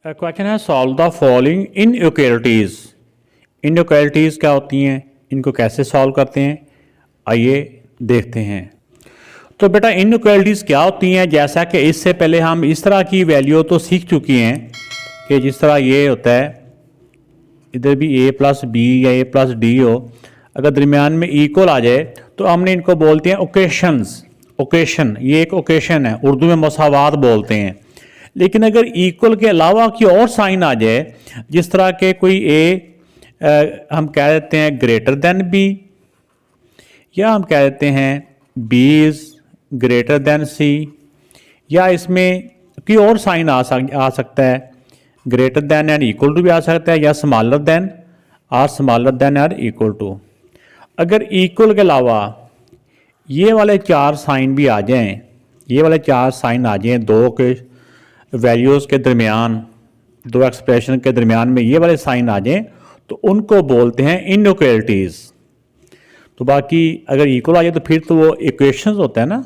Question है solve the following inequalities. Inequalities क्या होती हैं, इनको कैसे सॉल्व करते हैं, आइए देखते हैं। तो बेटा इनइक्वालिटीज़ क्या होती हैं, जैसा कि इससे पहले हम इस तरह की वैल्यू तो सीख चुकी हैं कि जिस तरह ये होता है इधर भी a प्लस बी या a प्लस डी हो, अगर दरमियान में इक्वल आ जाए तो हमने इनको बोलते हैं ओकेशंस। ओकेशन, ये एक ओकेशन है, उर्दू में मसावात बोलते हैं। लेकिन अगर इक्वल के अलावा की और साइन आ जाए, जिस तरह के कोई हम कह देते हैं ग्रेटर देन बी, या हम कह देते हैं B is greater than C, या इसमें कोई और साइन आ सकता है, greater than and equal to भी आ सकता है, या smaller than and equal to. अगर इक्वल के अलावा ये वाले चार साइन भी आ जाएं, ये वाले चार साइन आ जाएं दो के वैल्यूज़ के दरमियान, दो एक्सप्रेशन के दरमियान में ये वाले साइन आ जाएं, तो उनको बोलते हैं इनइक्वालिटीज़। तो बाकी अगर इक्वल आ जाए तो फिर तो वो इक्वेशंस होता है ना।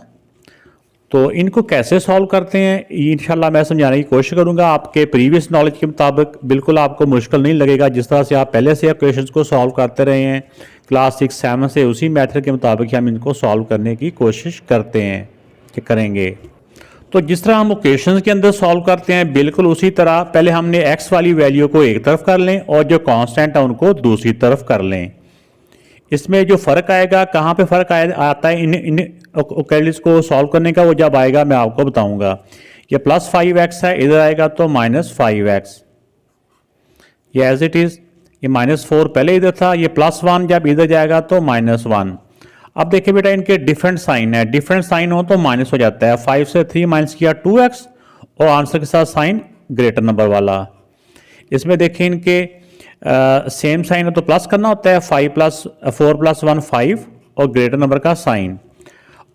तो इनको कैसे सॉल्व करते हैं इंशाल्लाह मैं समझाने की कोशिश करूंगा। आपके प्रीवियस नॉलेज के मुताबिक बिल्कुल आपको मुश्किल नहीं लगेगा, जिस तरह से आप पहले से इक्वेशंस को सॉल्व करते रहे हैं क्लास 6-7 से, उसी मेथड के मुताबिक हम इनको सॉल्व करने की कोशिश करते हैं कि करेंगे। तो जिस तरह हम इक्वेशंस के अंदर सॉल्व करते हैं बिल्कुल उसी तरह पहले हमने एक्स वाली वैल्यू को एक तरफ कर लें और जो कांस्टेंट है उनको दूसरी तरफ कर लें। इसमें जो फ़र्क आएगा, कहाँ पे फ़र्क आता है इन इनइक्वालिटीज़ को सॉल्व करने का, वो जब आएगा मैं आपको बताऊंगा। ये प्लस 5x है, इधर आएगा तो माइनस 5x, ये एज इट इज़। ये -4 पहले इधर था, ये +1 जब इधर जाएगा तो -1। अब देखिए बेटा इनके डिफरेंट साइन है, डिफरेंट साइन हो तो माइनस हो जाता है। 5 से 3 माइनस किया 2x और आंसर के साथ साइन ग्रेटर नंबर वाला। इसमें देखिए इनके सेम साइन है तो प्लस करना होता है, 4 + 1 5 और ग्रेटर नंबर का साइन।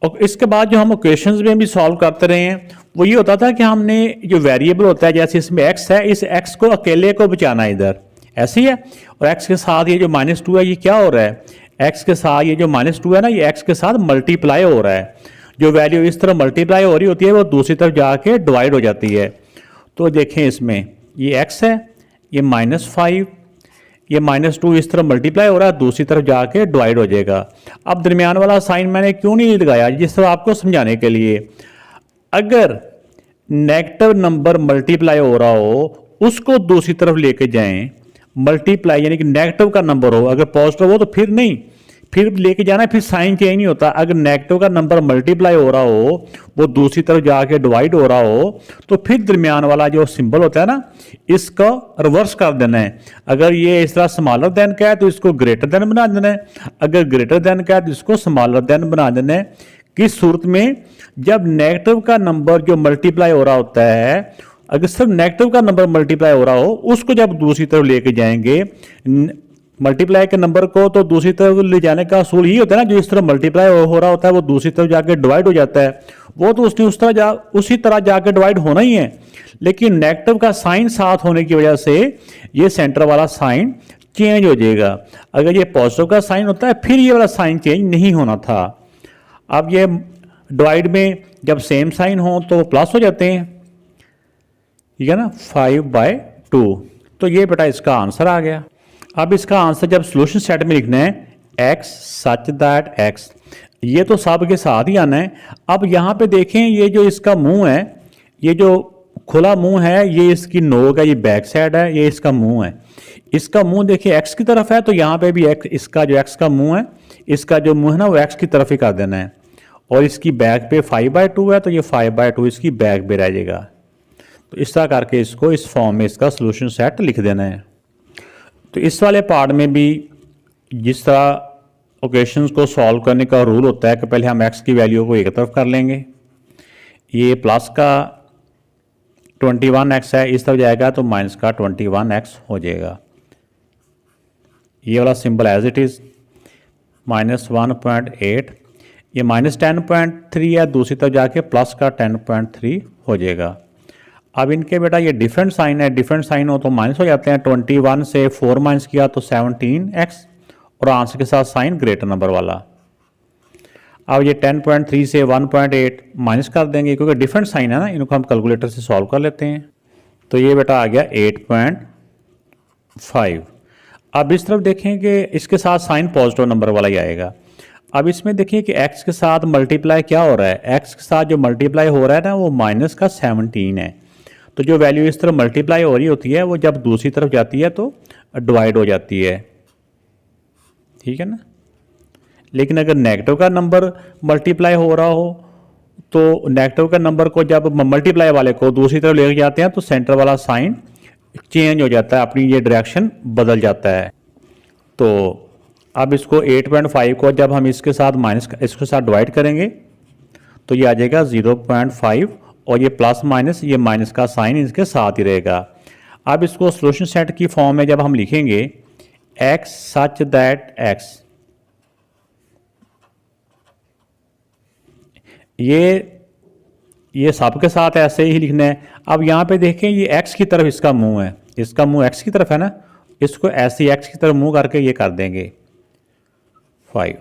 और इसके बाद जो हम इक्वेशंस में भी सॉल्व करते रहे हैं वो ये होता था कि हमने जो वेरिएबल होता है, जैसे इसमें x है, इस x को अकेले को बचाना है इधर, ऐसे ही है। और x के साथ ये जो -2 है ये क्या हो रहा है, x के साथ ये जो -2 है ना, ये x के साथ मल्टीप्लाई हो रहा है। जो वैल्यू इस तरह मल्टीप्लाई हो रही होती है वो दूसरी तरफ जाके डिवाइड हो जाती है। तो देखें इसमें ये x है, ये -5, ये -2 इस तरह मल्टीप्लाई हो रहा है, दूसरी तरफ जाके डिवाइड हो जाएगा। अब दरमियान वाला साइन मैंने क्यों नहीं लगाया, जिस तरह आपको समझाने के लिए। अगर नेगेटिव नंबर मल्टीप्लाई हो रहा हो उसको दूसरी तरफ लेके जाएं, मल्टीप्लाई यानी कि नेगेटिव का नंबर हो, अगर पॉजिटिव हो तो फिर नहीं, फिर लेके जाना है, फिर साइन चेंज नहीं होता। अगर नेगेटिव का नंबर मल्टीप्लाई हो रहा हो, वो दूसरी तरफ जाके डिवाइड हो रहा हो, तो फिर दरमियान वाला जो सिंबल होता है ना, इसका रिवर्स कर देना है। अगर ये इस तरह स्मॉलर देन का है तो इसको ग्रेटर देन बना देना है, अगर ग्रेटर देन का है तो इसको स्मॉलर देन बना देना है। किस सूरत में, जब नेगेटिव का नंबर जो मल्टीप्लाई हो रहा होता है, अगर सिर्फ नेगेटिव का नंबर मल्टीप्लाई हो रहा हो उसको जब दूसरी तरफ लेके जाएंगे मल्टीप्लाई के नंबर को, तो दूसरी तरफ ले जाने का असूल यही होता है ना, जो इस तरह मल्टीप्लाई हो रहा होता है वो दूसरी तरफ जाके डिवाइड हो जाता है, वो तो उसने उसी तरह जाके डिवाइड होना ही है। लेकिन नेगेटिव का साइन साथ होने की वजह से ये सेंटर वाला साइन चेंज हो जाएगा। अगर ये पॉजिटिव का साइन होता है फिर ये वाला साइन चेंज नहीं होना था। अब ये डिवाइड में जब सेम साइन हो तो प्लस हो जाते हैं, ठीक है ना, 5/2। तो ये बेटा इसका आंसर आ गया। अब इसका आंसर जब सोल्यूशन सेट में लिखना है, x सच दैट x, ये तो सब के साथ ही आना है। अब यहाँ पे देखें ये जो इसका मुंह है, ये जो खुला मुंह है, ये इसकी नोक है, ये बैक साइड है, ये इसका मुंह है। इसका मुंह देखिए x की तरफ है, तो यहाँ पे भी x, इसका जो x का मुंह है, इसका जो मुंह है ना वो x की तरफ ही कर देना है। और इसकी बैक पे 5/2 है, तो ये 5/2 इसकी बैक पे रह जाएगा। तो इस तरह करके इसको इस फॉर्म में इसका सोल्यूशन सेट लिख देना है। तो इस वाले पार्ट में भी जिस तरह इक्वेशंस को सॉल्व करने का रूल होता है कि पहले हम x की वैल्यू को एक तरफ कर लेंगे, ये प्लस का 21x है, इस तरफ जाएगा तो माइनस का 21x हो जाएगा। ये वाला सिंबल एज इट इज़, -1.8, ये -10.3 है, दूसरी तरफ जाके प्लस का 10.3 हो जाएगा। अब इनके बेटा ये डिफरेंट साइन है, डिफरेंट साइन हो तो माइनस हो जाते हैं। 21 से 4 माइनस किया तो 17x और आंसर के साथ साइन ग्रेटर नंबर वाला। अब ये 10.3 से 1.8 माइनस कर देंगे क्योंकि डिफरेंट साइन है ना, इनको हम कैलकुलेटर से सॉल्व कर लेते हैं। तो ये बेटा आ गया 8.5। अब इस तरफ देखें कि इसके साथ साइन पॉजिटिव नंबर वाला ही आएगा। अब इसमें देखिए कि x के साथ मल्टीप्लाई क्या हो रहा है, x के साथ जो मल्टीप्लाई हो रहा है ना वो माइनस का 17 है। तो जो वैल्यू इस तरफ मल्टीप्लाई हो रही होती है वो जब दूसरी तरफ जाती है तो डिवाइड हो जाती है, ठीक है ना। लेकिन अगर नेगेटिव का नंबर मल्टीप्लाई हो रहा हो तो नेगेटिव का नंबर को जब मल्टीप्लाई वाले को दूसरी तरफ लेके जाते हैं तो सेंटर वाला साइन चेंज हो जाता है, अपनी ये डायरेक्शन बदल जाता है। तो अब इसको 8.5 को जब हम इसके साथ इसके साथ डिवाइड करेंगे तो ये आ जाएगा 0.5 और ये प्लस माइनस ये माइनस का साइन इसके साथ ही रहेगा। अब इसको सॉल्यूशन सेट की फॉर्म में जब हम लिखेंगे x सच दैट x, ये सबके साथ ऐसे ही लिखना है। अब यहाँ पे देखें ये x की तरफ इसका मुंह है, इसका मुंह x की तरफ है ना, इसको ऐसे x की तरफ मुंह करके ये कर देंगे 5।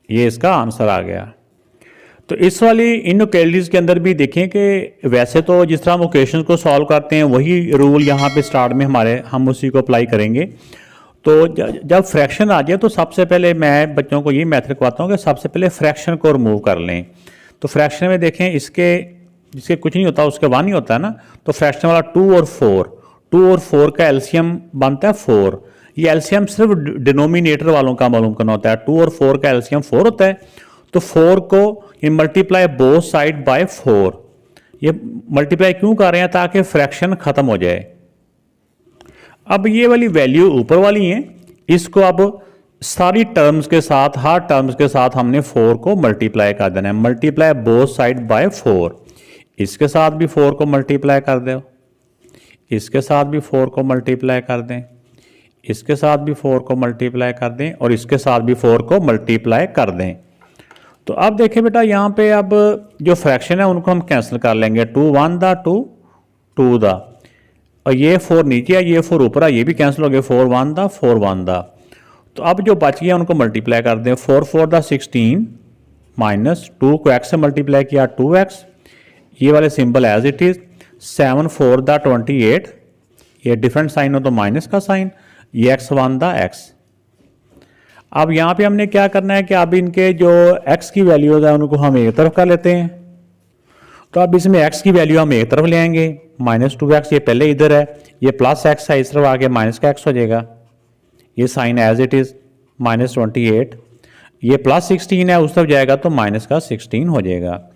ये इसका आंसर आ गया। तो इस वाली इनइक्वालिटीज़ के अंदर भी देखें कि वैसे तो जिस तरह हम इक्वेशन को सॉल्व करते हैं वही रूल यहाँ पे स्टार्ट में हम उसी को अप्लाई करेंगे। तो जब फ्रैक्शन आ जाए तो सबसे पहले मैं बच्चों को ये मेथड करवाता हूँ कि सबसे पहले फ्रैक्शन को रिमूव कर लें। तो फ्रैक्शन में देखें जिसके कुछ नहीं होता उसके 1 ही होता है ना, तो फ्रैक्शन वाला 2 और 4 का एलसीएम बनता है 4। ये एलसीएम सिर्फ डिनोमिनेटर वालों का मालूम करना होता है। 2 और 4 का एलसीएम 4 होता है, तो 4 को ये मल्टीप्लाई बोथ साइड बाय 4। ये मल्टीप्लाई क्यों कर रहे हैं, ताकि फ्रैक्शन खत्म हो जाए। अब ये वाली वैल्यू ऊपर वाली है, इसको अब सारी टर्म्स के साथ, हर टर्म्स के साथ हमने 4 को मल्टीप्लाई कर देना है। Multiply both side by 4। इसके साथ भी 4 को मल्टीप्लाई कर दो, इसके साथ भी 4 को मल्टीप्लाई कर दें, इसके साथ भी 4 को मल्टीप्लाई कर दें और इसके साथ भी 4 को मल्टीप्लाई कर दें। तो अब देखिए बेटा यहाँ पे अब जो फ्रैक्शन है उनको हम कैंसिल कर लेंगे। 2 1 दा 2 2 दा, और ये 4 नीचे है ये 4 ऊपर है, ये भी कैंसिल हो गए। 4 1 दा 4 1 दा। तो अब जो बच गया उनको मल्टीप्लाई कर दें। 4 4 दा 16 माइनस 2 को x से मल्टीप्लाई किया 2x, ये वाले सिंबल एज इट इज। 7 4 दा 28, ये डिफरेंट साइन हो तो माइनस का साइन, ये x1 दा x। अब यहाँ पे हमने क्या करना है कि अब इनके जो x की वैल्यूज है उनको हम एक तरफ कर लेते हैं। तो अब इसमें x की वैल्यू हम एक तरफ ले आएंगे, -2x ये पहले इधर है, ये प्लस x है, इस तरफ आके माइनस का x हो जाएगा। ये साइन एज इट इज -28, ये प्लस 16 है, उस तरफ जाएगा तो माइनस का 16 हो जाएगा।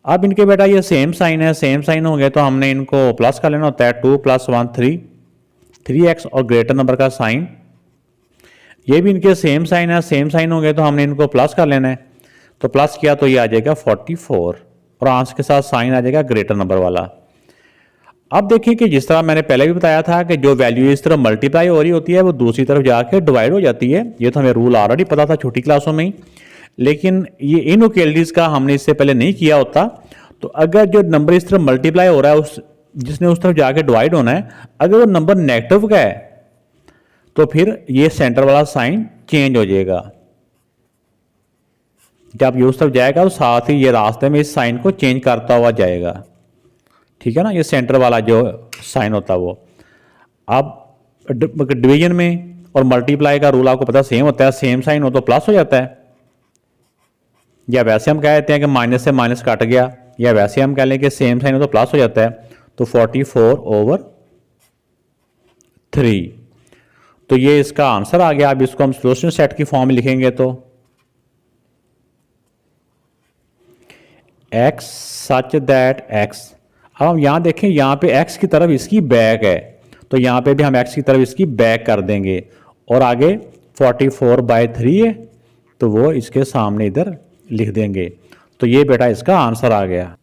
अब इनके बेटा ये सेम साइन है, सेम साइन हो गए तो हमने इनको प्लस कर लेना होता है। 2 + 1 3, 3x और ग्रेटर नंबर का साइन, ये भी इनके सेम साइन है, सेम साइन हो गए तो हमने इनको प्लस कर लेना है। तो प्लस किया तो ये आ जाएगा 44 और आंसर के साथ साइन आ जाएगा ग्रेटर नंबर वाला। अब देखिए कि जिस तरह मैंने पहले भी बताया था कि जो वैल्यू इस तरफ मल्टीप्लाई हो रही होती है वो दूसरी तरफ जाके डिवाइड हो जाती है। ये तो हमें रूल ऑलरेडी पता था छोटी क्लासों में ही, लेकिन ये इनइक्वालिटीज़ का हमने इससे पहले नहीं किया होता। तो अगर जो नंबर इस तरफ मल्टीप्लाई हो रहा है जिसने उस तरफ जाके डिवाइड होना है, अगर वो नंबर नेगेटिव का है तो फिर ये सेंटर वाला साइन चेंज हो जाएगा। जब ये उस तरफ जाएगा तो साथ ही ये रास्ते में इस साइन को चेंज करता हुआ जाएगा, ठीक है ना। ये सेंटर वाला जो साइन होता है वो। अब डिवीजन में और मल्टीप्लाई का रूल आपको पता सेम होता है, सेम साइन हो तो प्लस हो जाता है, या वैसे हम कह देते हैं कि माइनस से माइनस कट गया, या वैसे हम कह लें कि सेम साइन हो तो प्लस हो जाता है। तो 44/3, तो ये इसका आंसर आ गया। अब इसको हम सॉल्यूशन सेट की फॉर्म में लिखेंगे तो x सच दैट x। अब हम यहाँ देखें, यहाँ पे x की तरफ इसकी बैक है, तो यहाँ पे भी हम x की तरफ इसकी बैक कर देंगे और आगे 44/3 है तो वो इसके सामने इधर लिख देंगे। तो ये बेटा इसका आंसर आ गया।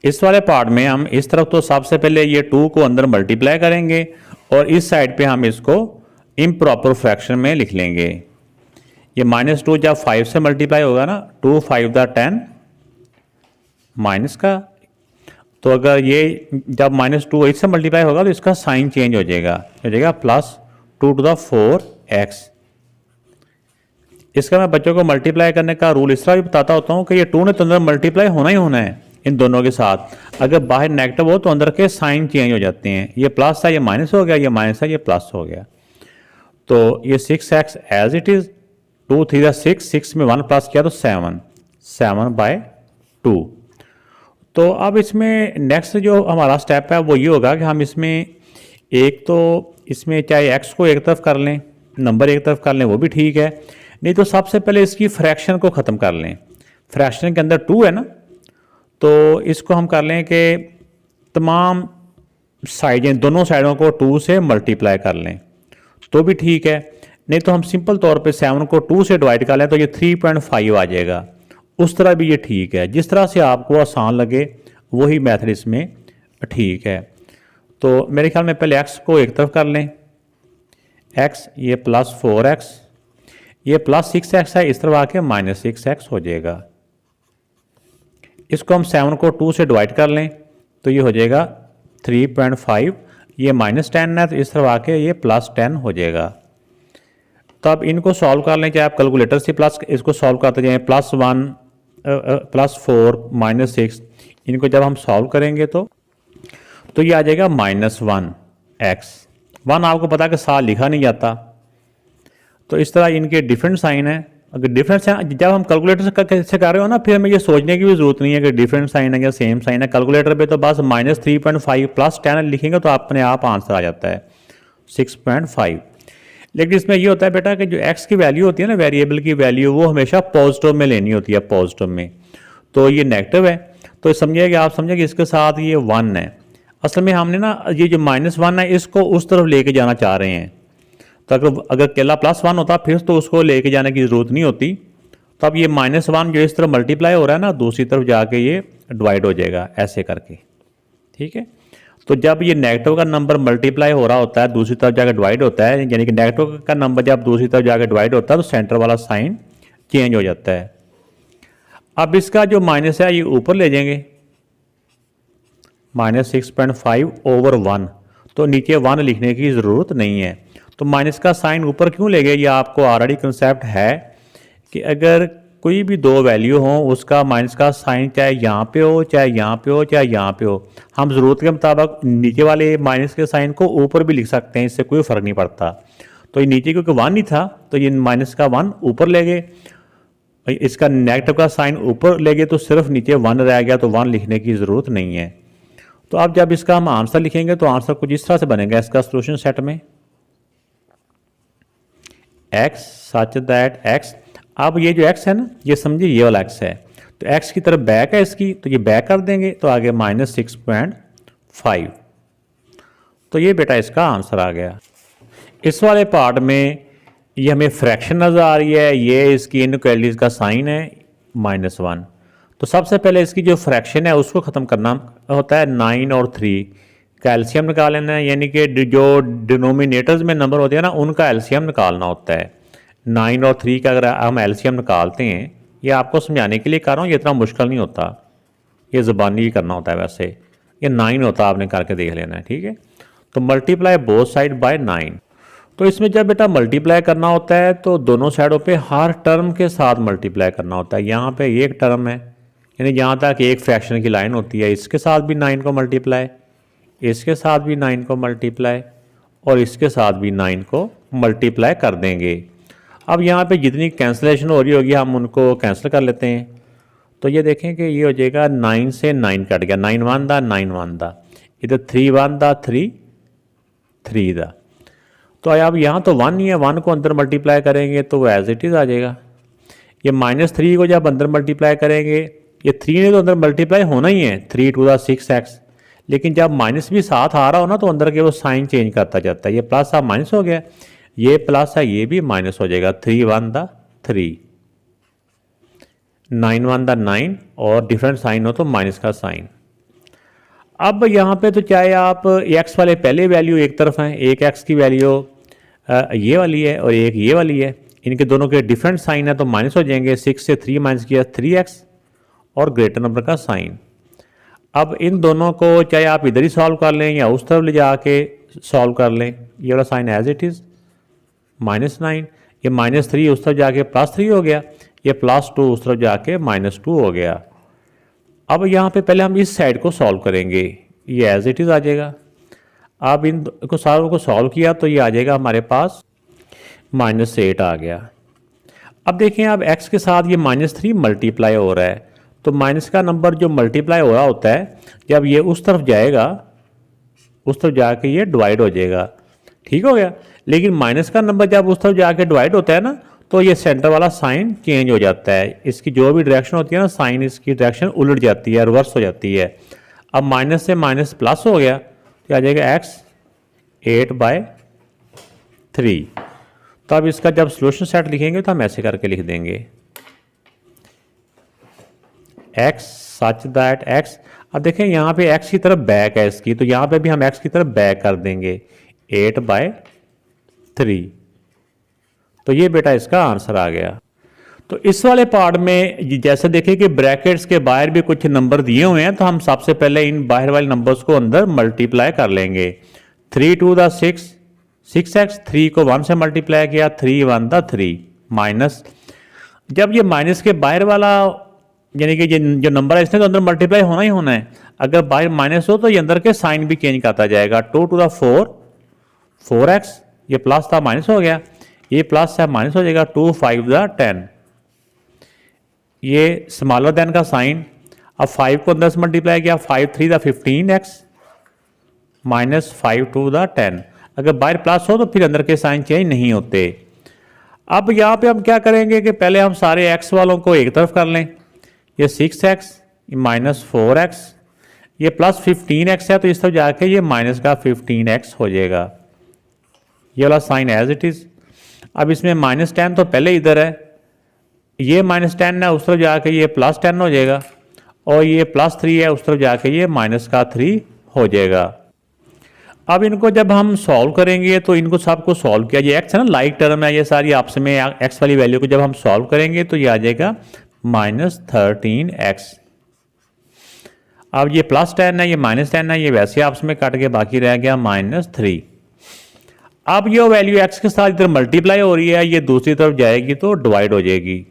इस वाले पार्ट में हम इस तरफ तो सबसे पहले ये 2 को अंदर मल्टीप्लाई करेंगे और इस साइड पे हम इसको इम्प्रॉपर फ्रैक्शन में लिख लेंगे। ये -2 जब 5 से मल्टीप्लाई होगा ना, 2 5 दा 10 माइनस का, तो अगर ये जब -2 इससे मल्टीप्लाई होगा तो इसका साइन चेंज हो जाएगा +2⁴x। इसका मैं बच्चों को मल्टीप्लाई करने का रूल इस तरह भी बताता होता हूँ कि ये 2 ने तो अंदर मल्टीप्लाई होना ही होना है, इन दोनों के साथ। अगर बाहर नेगेटिव हो तो अंदर के साइन चेंज हो जाते हैं, ये प्लस है ये माइनस हो गया, ये माइनस है ये प्लस हो गया। तो ये 6x एज इट इज़, 2 3 6, 6 में 1 प्लस किया तो 7, 7/2। तो अब इसमें नेक्स्ट जो हमारा स्टेप है वो ये होगा कि हम इसमें एक तो इसमें चाहे x को एक तरफ कर लें, नंबर एक तरफ कर लें वो भी ठीक है, नहीं तो सबसे पहले इसकी फ्रैक्शन को ख़त्म कर लें। फ्रैक्शन के अंदर 2 है ना, तो इसको हम कर लें कि तमाम साइडें, दोनों साइडों को 2 से मल्टीप्लाई कर लें तो भी ठीक है, नहीं तो हम सिंपल तौर पे 7 को 2 से डिवाइड कर लें तो ये 3.5 आ जाएगा। उस तरह भी ये ठीक है, जिस तरह से आपको आसान लगे वही मेथड इसमें ठीक है। तो मेरे ख्याल में पहले x को एक तरफ कर लें, x ये प्लस 4x, ये प्लस 6x है, इस तरफ आके माइनस 6x हो जाएगा। इसको हम 7 को 2 से डिवाइड कर लें तो ये हो जाएगा 3.5, ये माइनस 10 है तो इस तरफ आके ये प्लस 10 हो जाएगा। तो अब इनको सॉल्व कर लें, चाहे आप कैलकुलेटर से प्लस इसको सॉल्व करते जाएं, +1 +4 -6, इनको जब हम सॉल्व करेंगे तो ये आ जाएगा -1x। 1 आपको पता है कि साथ लिखा नहीं जाता, तो इस तरह इनके डिफरेंट साइन है। अगर डिफरेंस है, जब हम कैलकुलेटर से कर रहे हो ना, फिर हमें ये सोचने की भी जरूरत नहीं है कि डिफरेंट साइन है या सेम साइन है। कैलकुलेटर पे तो बस -3.5 + 10 लिखेंगे तो अपने आप आंसर आ जाता है 6.5। लेकिन इसमें ये होता है बेटा कि जो x की वैल्यू होती है ना, वेरिएबल की वैल्यू, वो हमेशा पॉजिटिव में लेनी होती है, पॉजिटिव में। तो ये नेगेटिव है, तो समझिए कि आप समझिए कि इसके साथ ये 1 है। असल में हमने ना ये जो -1 है इसको उस तरफ लेके जाना चाह रहे हैं, तो अगर केला +1 होता फिर तो उसको लेके जाने की ज़रूरत नहीं होती। तो अब ये -1 जो इस तरफ मल्टीप्लाई हो रहा है ना, दूसरी तरफ जाके ये डिवाइड हो जाएगा ऐसे करके, ठीक है। तो जब ये नेगेटिव का नंबर मल्टीप्लाई हो रहा होता है, दूसरी तरफ जाकर डिवाइड होता है, यानी कि नेगेटिव का नंबर जब दूसरी तरफ जाकर डिवाइड होता है तो सेंटर वाला साइन चेंज हो जाता है। अब इसका जो माइनस है ये ऊपर ले जाएंगे, -6.5/1, तो नीचे 1 लिखने की ज़रूरत नहीं है। तो माइनस का साइन ऊपर क्यों ले गए, ये आपको ऑलरेडी कंसेप्ट है कि अगर कोई भी दो वैल्यू हो उसका माइनस का साइन चाहे यहाँ पे हो, चाहे यहाँ पे हो, चाहे यहाँ पे हो, हम ज़रूरत के मुताबिक नीचे वाले माइनस के साइन को ऊपर भी लिख सकते हैं, इससे कोई फ़र्क नहीं पड़ता। तो ये नीचे क्योंकि 1 ही था तो ये माइनस का 1 ऊपर ले गए, इसका नेगेटिव का साइन ऊपर ले गए तो सिर्फ नीचे 1 रह गया, तो 1 लिखने की ज़रूरत नहीं है। तो अब जब इसका हम आंसर लिखेंगे तो आंसर कुछ इस तरह से बनेगा इसका सोल्यूशन सेट में, x सच दैट x। अब ये जो x है ना, ये समझिए ये वाला x है, तो x की तरफ बैक है इसकी, तो ये बैक कर देंगे तो आगे -6.5। तो ये बेटा इसका आंसर आ गया। इस वाले पार्ट में ये हमें फ्रैक्शन नज़र आ रही है, ये इसकी इनइक्वालिटीज़ का साइन है -1। तो सबसे पहले इसकी जो फ्रैक्शन है उसको ख़त्म करना होता है। 9 और 3 का एलसीएम निकाल लेना है, यानी कि जो डिनोमिनेटर्स में नंबर होते हैं ना उनका एलसीएम निकालना होता है। 9 और 3 का अगर हम एलसीएम निकालते हैं, ये आपको समझाने के लिए कर रहा हूँ, ये इतना मुश्किल नहीं होता, ये ज़बानी ही करना होता है। वैसे ये 9 होता है, आपने करके देख लेना है, ठीक है। तो मल्टीप्लाई बोथ साइड बाय 9। तो इसमें जब बेटा मल्टीप्लाई करना होता है तो दोनों साइडों पे हर टर्म के साथ मल्टीप्लाई करना होता है। यहाँ पे एक टर्म है, यानी जहाँ तक एक फ्रैक्शन की लाइन होती है, इसके साथ भी 9 को मल्टीप्लाई, इसके साथ भी 9 को मल्टीप्लाई, और इसके साथ भी 9 को मल्टीप्लाई कर देंगे। अब यहाँ पे जितनी कैंसिलेशन हो रही होगी हम उनको कैंसिल कर लेते हैं। तो ये देखें कि ये हो जाएगा 9 से 9 कट गया, 9 1 दा 9 1 दा, इधर 3 1 दा 3 3 दा। तो अब यहाँ तो 1 ही है, 1 को अंदर मल्टीप्लाई करेंगे तो वो एज इट इज़ आ जाएगा। ये -3 को जब अंदर मल्टीप्लाई करेंगे, ये 3 ने तो अंदर मल्टीप्लाई होना ही है, 3 2 दा 6x, लेकिन जब माइनस भी साथ आ रहा हो ना तो अंदर के वो साइन चेंज करता जाता है। ये प्लस अब माइनस हो गया, ये प्लस है ये भी माइनस हो जाएगा, 3 1 दा 3, 9 1 दा 9, और डिफरेंट साइन हो तो माइनस का साइन। अब यहाँ पे तो चाहे आप x वाले पहले वैल्यू एक तरफ हैं, एक x की वैल्यू ये वाली है और एक ये वाली है, इनके दोनों के डिफरेंट साइन है तो माइनस हो जाएंगे। 6 से 3 माइनस किया 3x और ग्रेटर नंबर का साइन। अब इन दोनों को चाहे आप इधर ही सॉल्व कर लें या उस तरफ ले जाके सॉल्व कर लें, ये वाला साइन एज इट इज़ -9, ये -3 उस तरफ जाके +3 हो गया, ये +2 उस तरफ जाके -2 हो गया। अब यहाँ पे पहले हम इस साइड को सॉल्व करेंगे, ये एज इट इज़ आ जाएगा। अब इन को सारों को सॉल्व किया तो ये आ जाएगा हमारे पास -8 आ गया। अब देखें, अब x के साथ ये -3 मल्टीप्लाई हो रहा है, तो माइनस का नंबर जो मल्टीप्लाई हो रहा होता है, जब ये उस तरफ जाएगा, उस तरफ जाके ये डिवाइड हो जाएगा, ठीक हो गया। लेकिन माइनस का नंबर जब उस तरफ जाके डिवाइड होता है ना, तो ये सेंटर वाला साइन चेंज हो जाता है, इसकी जो भी डायरेक्शन होती है ना, साइन इसकी डायरेक्शन उलट जाती है, रिवर्स हो जाती है। अब माइनस से माइनस प्लस हो गया तो आ जाएगा x 8/3। तो अब इसका जब सोल्यूशन सेट लिखेंगे तो हम ऐसे करके लिख देंगे x सच दैट x। अब देखें यहाँ पे x की तरफ बैक है इसकी, तो यहाँ पे भी हम x की तरफ बैक कर देंगे 8/3। तो ये बेटा इसका आंसर आ गया। तो इस वाले पार्ट में जैसे देखें कि ब्रैकेट्स के बाहर भी कुछ नंबर दिए हुए हैं, तो हम सबसे पहले इन बाहर वाले नंबर्स को अंदर मल्टीप्लाई कर लेंगे। 3 2 द 6 6x, 3 को 1 से मल्टीप्लाई किया, 3 1 द 3 माइनस। जब ये माइनस के बाहर वाला यानी कि जो नंबर है इसने तो अंदर मल्टीप्लाई होना ही होना है, अगर बाहर माइनस हो तो ये अंदर के साइन भी चेंज करता जाएगा। 2 टू द 4 4x, ये प्लस था माइनस हो गया, ये प्लस है माइनस हो जाएगा। 2 5 द 10, ये स्मॉलर देन का साइन। अब 5 को अंदर से मल्टीप्लाई किया, 5 3 द 15x माइनस 5 2 द 10। अगर बाहर प्लस हो तो फिर अंदर के साइन चेंज नहीं होते। अब यहाँ पे हम क्या करेंगे कि पहले हम सारे x वालों को एक तरफ कर लें, ये 6x माइनस 4x, ये प्लस 15x है, तो इस तरफ जाके ये माइनस का 15x हो जाएगा, ये वाला साइन एज इट इज़। अब इसमें -10 तो पहले इधर है, ये -10 है, उस तरफ जाके ये +10 हो जाएगा, और ये +3 है, उस तरफ जाके ये -3 हो जाएगा। अब इनको जब हम सॉल्व करेंगे तो इनको सबको सॉल्व किया, ये x है ना लाइक टर्म है, ये सारी आपस में x वाली वैल्यू को जब हम सॉल्व करेंगे तो ये आ जाएगा -13x। अब ये +10 है, ये -10 है, ये वैसे आपस में कट के बाकी रह गया -3। अब ये वैल्यू x के साथ इधर मल्टीप्लाई हो रही है, ये दूसरी तरफ जाएगी तो डिवाइड हो जाएगी।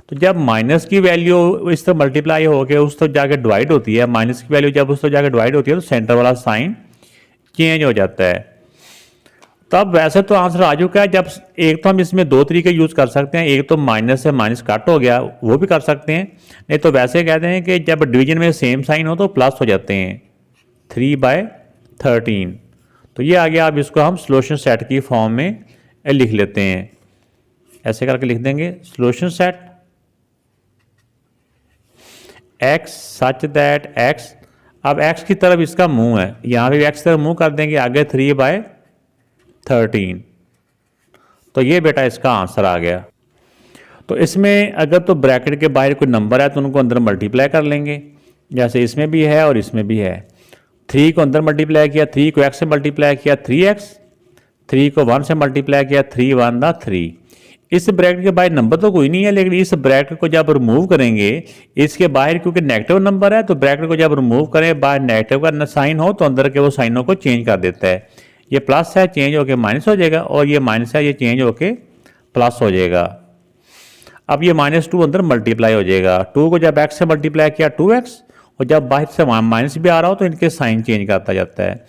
तो जब माइनस की वैल्यू इस तरफ मल्टीप्लाई होकर उस तरफ जाके डिवाइड होती है, माइनस की वैल्यू जब उस तरफ जाके डिवाइड होती है तो सेंटर वाला साइन चेंज हो जाता है। तब वैसे तो आंसर आ चुका है। जब एक तो हम इसमें दो तरीके यूज कर सकते हैं, एक तो माइनस से माइनस कट हो गया वो भी कर सकते हैं, नहीं तो वैसे कहते हैं कि जब डिवीजन में सेम साइन हो तो प्लस हो जाते हैं 3/13। तो ये आ गया। अब इसको हम सॉल्यूशन सेट की फॉर्म में लिख लेते हैं, ऐसे करके लिख देंगे solution set x such that x। अब x की तरफ इसका मुंह है, यहाँ पे भी x की तरफ मुंह कर देंगे, आगे 3/13। तो ये बेटा इसका आंसर आ गया। तो इसमें अगर तो ब्रैकेट के बाहर कोई नंबर है तो उनको अंदर मल्टीप्लाई कर लेंगे, जैसे इसमें भी है और इसमें भी है। 3 को अंदर मल्टीप्लाई किया, 3 को x से मल्टीप्लाई किया 3x, 3 को 1 से मल्टीप्लाई किया 3 1 द 3। इस ब्रैकेट के बाहर नंबर तो कोई नहीं है, लेकिन इस ब्रैकेट को जब रिमूव करेंगे, इसके बाहर क्योंकि नेगेटिव नंबर है तो ब्रैकेट को जब रिमूव करें, बाहर नेगेटिव का साइन हो तो अंदर के वो साइनों को चेंज कर देता है। ये प्लस है, चेंज होके माइनस हो जाएगा, और ये माइनस है, ये चेंज होके प्लस हो जाएगा। अब ये -2 अंदर मल्टीप्लाई हो जाएगा, 2 को जब x से मल्टीप्लाई किया 2x, और जब बाहर से माइनस भी आ रहा हो तो इनके साइन चेंज करता जाता है।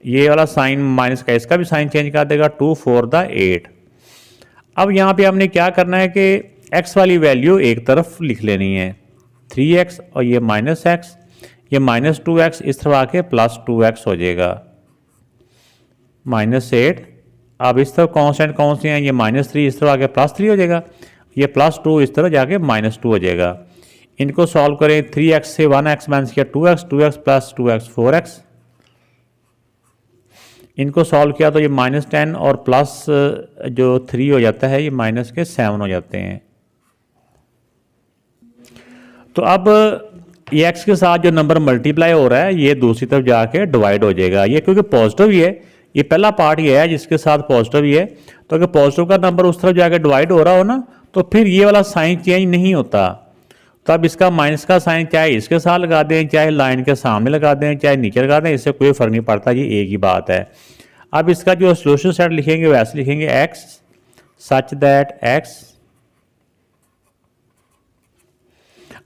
ये वाला साइन माइनस का इसका भी साइन चेंज कर देगा, 2 4 द 8। अब यहाँ पे हमने क्या करना है कि x वाली वैल्यू एक तरफ लिख लेनी है 3x, और ये -x, ये -2x इस तरफ आके +2x हो जाएगा -8। अब इस तरफ कॉन्स्टेंट कौन से हैं, ये -3 इस तरफ आके +3 हो जाएगा, ये +2 इस तरफ जाके -2 हो जाएगा। इनको सॉल्व करें, 3x से 1x माइनस किया 2x, 2x + 2x 4x। इनको सॉल्व किया तो ये -10 और प्लस जो 3 हो जाता है, ये माइनस के 7 हो जाते हैं। तो अब ये x के साथ जो नंबर मल्टीप्लाई हो रहा है ये दूसरी तरफ जाके डिवाइड हो जाएगा। ये क्योंकि पॉजिटिव ही है, ये पहला पार्ट ये है जिसके साथ पॉजिटिव ही है, तो अगर पॉजिटिव का नंबर उस तरफ जाके डिवाइड हो रहा हो ना, तो फिर ये वाला साइन चेंज नहीं होता। तो अब इसका माइनस का साइन चाहे इसके साथ लगा दें, चाहे लाइन के सामने लगा दें, चाहे नीचे लगा दें, इससे कोई फर्क नहीं पड़ता, ये एक ही बात है। अब इसका जो सॉल्यूशन सेट लिखेंगे वैसे लिखेंगे x सच दैट x।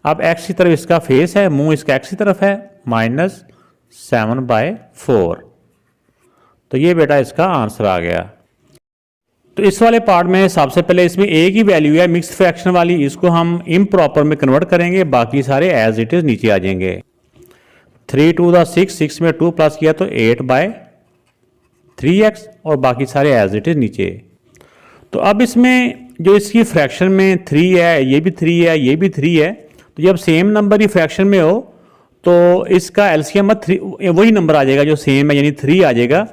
अब एक्स की तरफ इसका फेस है, मुंह इसका एक्स की तरफ है, -7/4। तो ये बेटा इसका आंसर आ गया। तो इस वाले पार्ट में सबसे पहले इसमें ए की वैल्यू है मिक्स्ड फ्रैक्शन वाली, इसको हम इम्प्रॉपर में कन्वर्ट करेंगे, बाकी सारे एज इट इज नीचे आ जाएंगे। 3 2 6, 6 में 2 प्लस किया तो 8/3x और बाकी सारे एज इट इज नीचे। तो अब इसमें जो इसकी फ्रैक्शन में 3 है, ये भी 3 है, ये भी 3 है, तो जब सेम नंबर ही फ्रैक्शन में हो तो इसका एलसीएम 3 वही नंबर आ जाएगा जो सेम है, यानी 3 आ जाएगा।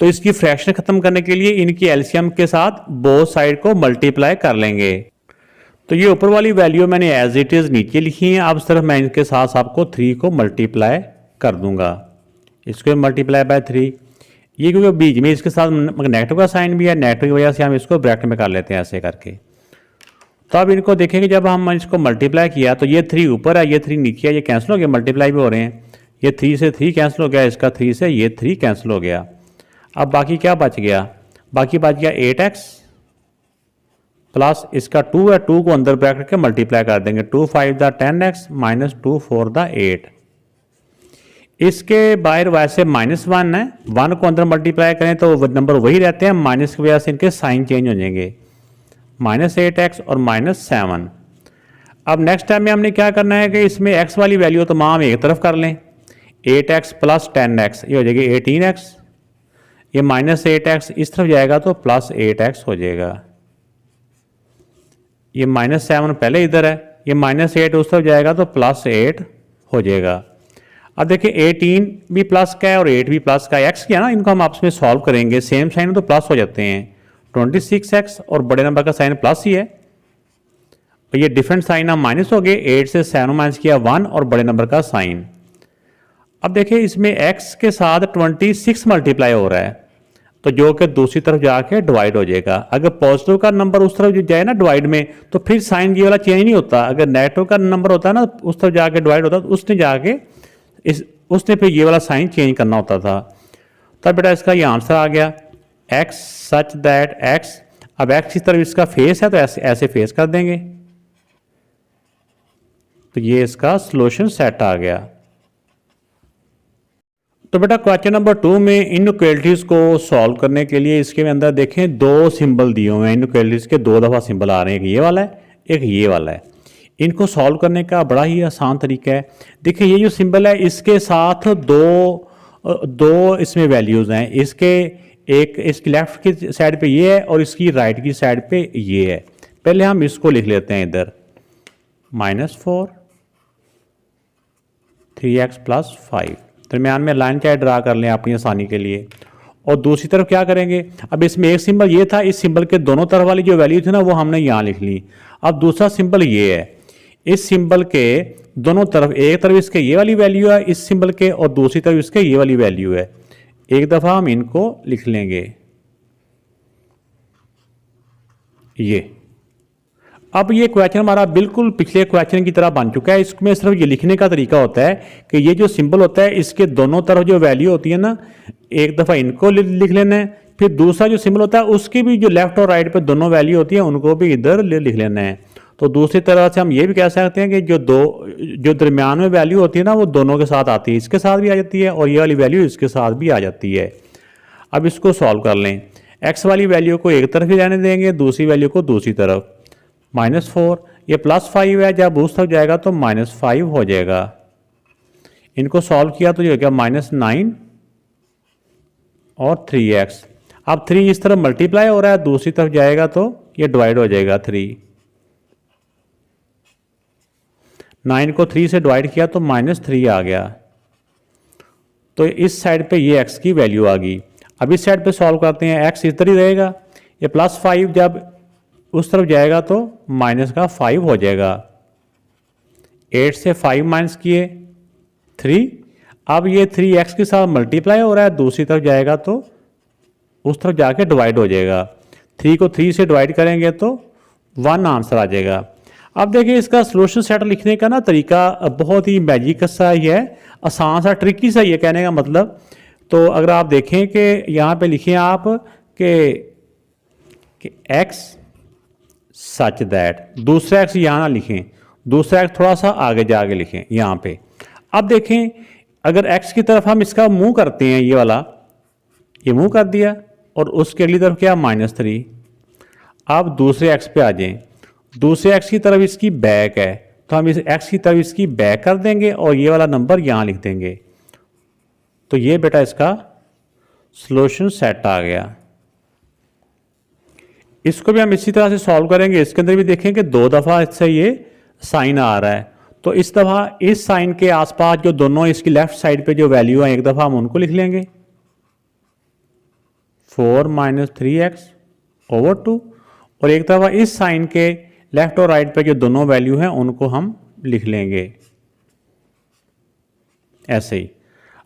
तो इसकी फ्रैक्शन खत्म करने के लिए इनकी एलसीएम के साथ बोथ साइड को मल्टीप्लाई कर लेंगे। तो ये ऊपर वाली वैल्यू मैंने एज इट इज नीचे लिखी है, अब सिर्फ मैं इनके साथ आपको 3 को मल्टीप्लाई कर दूंगा। इसको मल्टीप्लाई बाय 3, ये क्योंकि बीच में इसके साथ नेगेटिव का साइन भी है, नेगेटिव की वजह से हम इसको ब्रैकेट में कर लेते हैं ऐसे करके। तो अब इनको देखेंगे जब हम इसको मल्टीप्लाई किया तो ये 3 ऊपर है, ये 3 नीचे है, ये कैंसिल हो गया, मल्टीप्लाई भी हो रहे हैं। ये 3 से 3 कैंसिल हो गया, इसका 3 से ये 3 कैंसिल हो गया। अब बाकी क्या बच गया, बाकी बच गया 8x प्लस इसका 2 है, 2 को अंदर ब्रैकेट के मल्टीप्लाई कर देंगे, 2 5 द 10x माइनस 2 4 द 8। इसके बाहर वैसे -1 है, 1 को अंदर मल्टीप्लाई करें तो नंबर वही रहते हैं, माइनस की वजह से इनके साइन चेंज हो जाएंगे, -8x और -7। अब नेक्स्ट टाइम में हमने क्या करना है कि इसमें x वाली वैल्यू तमाम एक तरफ कर लें, 8x प्लस 10x ये हो जाएगी 18x, ये -8x इस तरफ जाएगा तो +8x हो जाएगा। ये -7 पहले इधर है, ये -8 उस तरफ जाएगा तो +8 हो जाएगा। अब देखिए 18 भी प्लस का है और 8 भी प्लस का है, एक्स किया ना, इनको हम आपस में सॉल्व करेंगे, सेम साइन तो प्लस हो जाते हैं। 26x और बड़े नंबर का साइन प्लस ही है, और ये डिफरेंट साइन हम माइनस हो गए, 8 से 7 माइनस किया 1 और बड़े नंबर का साइन। अब देखिए इसमें x के साथ 26 मल्टीप्लाई हो रहा है, तो जो कि दूसरी तरफ जाके डिवाइड हो जाएगा। अगर पॉजिटिव का नंबर उस तरफ जाए ना डिवाइड में तो फिर साइन ये वाला चेंज नहीं होता, अगर नेगेटिव का नंबर होता है ना उस तरफ जाके डिवाइड होता है तो उसने फिर ये वाला साइन चेंज करना होता था। तब बेटा इसका ये आंसर आ गया, x सच दैट x। अब x की तरफ इसका फेस है तो ऐसे फेस कर देंगे, तो ये इसका सॉल्यूशन सेट आ गया। तो बेटा क्वेश्चन नंबर 2 में इनइक्वालिटीज को सॉल्व करने के लिए इसके अंदर देखें 2 सिंबल दिए हुए हैं, इनइक्वालिटीज के 2 दफ़ा सिंबल आ रहे हैं, एक ये वाला है एक ये वाला है। इनको सॉल्व करने का बड़ा ही आसान तरीका है। देखिए ये जो सिंबल है इसके साथ दो इसमें वैल्यूज़ हैं, इसकी लेफ्ट की साइड पे ये है और इसकी राइट की साइड पे ये है। पहले हम इसको लिख लेते हैं इधर, -4 3x + 5, दरमियान में लाइन चाहे ड्रा कर लें अपनी आसानी के लिए। और दूसरी तरफ क्या करेंगे, अब इसमें एक सिंबल ये था, इस सिंबल के दोनों तरफ वाली जो वैल्यू थी ना वो हमने यहाँ लिख ली। अब दूसरा सिंबल ये है, इस सिंबल के दोनों तरफ, एक तरफ इसके ये वाली वैल्यू है इस सिंबल के और दूसरी तरफ इसके ये वाली वैल्यू है। एक दफ़ा हम इनको लिख लेंगे ये। अब ये क्वेश्चन हमारा बिल्कुल पिछले क्वेश्चन की तरह बन चुका है। इसमें सिर्फ ये लिखने का तरीका होता है कि ये जो सिंबल होता है इसके दोनों तरफ जो वैल्यू होती है ना, एक दफ़ा इनको लिख लेना है, फिर दूसरा जो सिंबल होता है उसकी भी जो लेफ्ट और राइट पे दोनों वैल्यू होती है उनको भी इधर लिख लेना है। तो दूसरी तरह से हम ये भी कह सकते हैं कि जो दरमियान में वैल्यू होती है ना वो दोनों के साथ आती है, इसके साथ भी आ जाती है और ये वाली वैल्यू इसके साथ भी आ जाती है। अब इसको सॉल्व कर लें, एक्स वाली वैल्यू को एक तरफ ही रहने देंगे, दूसरी वैल्यू को दूसरी तरफ। -4 ये +5 है, जब उस तरफ जाएगा तो -5 हो जाएगा। इनको सॉल्व किया तो ये हो गया -9 और 3x। अब 3 इस तरफ मल्टीप्लाई हो रहा है, दूसरी तरफ जाएगा तो ये डिवाइड हो जाएगा 3। 9 को 3 से डिवाइड किया तो -3 आ गया, तो इस साइड पे ये x की वैल्यू आ गई। अब इस साइड पे सॉल्व करते हैं, x इधर ही रहेगा, ये +5 जब उस तरफ जाएगा तो -5 हो जाएगा। 8 से 5 माइनस किए 3, अब ये 3x के साथ मल्टीप्लाई हो रहा है, दूसरी तरफ जाएगा तो उस तरफ जाके डिवाइड हो जाएगा। 3 को 3 से डिवाइड करेंगे तो 1 आंसर आ जाएगा। अब देखिए इसका सॉल्यूशन सेट लिखने का ना तरीका बहुत ही मैजिक सा ही है, आसान सा, ट्रिकी सा ही है कहने का मतलब। तो अगर आप देखें कि यहाँ पे लिखें आप कि x सच दैट, दूसरा x यहाँ ना लिखें, दूसरा एक्स थोड़ा सा आगे जाके लिखें यहाँ पे। अब देखें अगर एक्स की तरफ हम इसका मूव करते हैं, ये वाला ये मूव कर दिया और उसके अगली तरफ क्या -3। अब दूसरे एक्स पे आ जाएं, दूसरे एक्स की तरफ इसकी बैक है तो हम इस एक्स की तरफ इसकी बैक कर देंगे और ये वाला नंबर यहाँ लिख देंगे। तो ये बेटा इसका सॉल्यूशन सेट आ गया। इसको भी हम इसी तरह से सॉल्व करेंगे। इसके अंदर भी देखें कि 2 दफ़ा इससे ये साइन आ रहा है, तो इस दफ़ा इस साइन के आसपास जो दोनों इसकी लेफ्ट साइड पे जो वैल्यू है एक दफ़ा हम उनको लिख लेंगे 4 - 3x/2 और एक दफ़ा इस साइन के लेफ्ट और राइट पे जो दोनों वैल्यू हैं उनको हम लिख लेंगे ऐसे ही।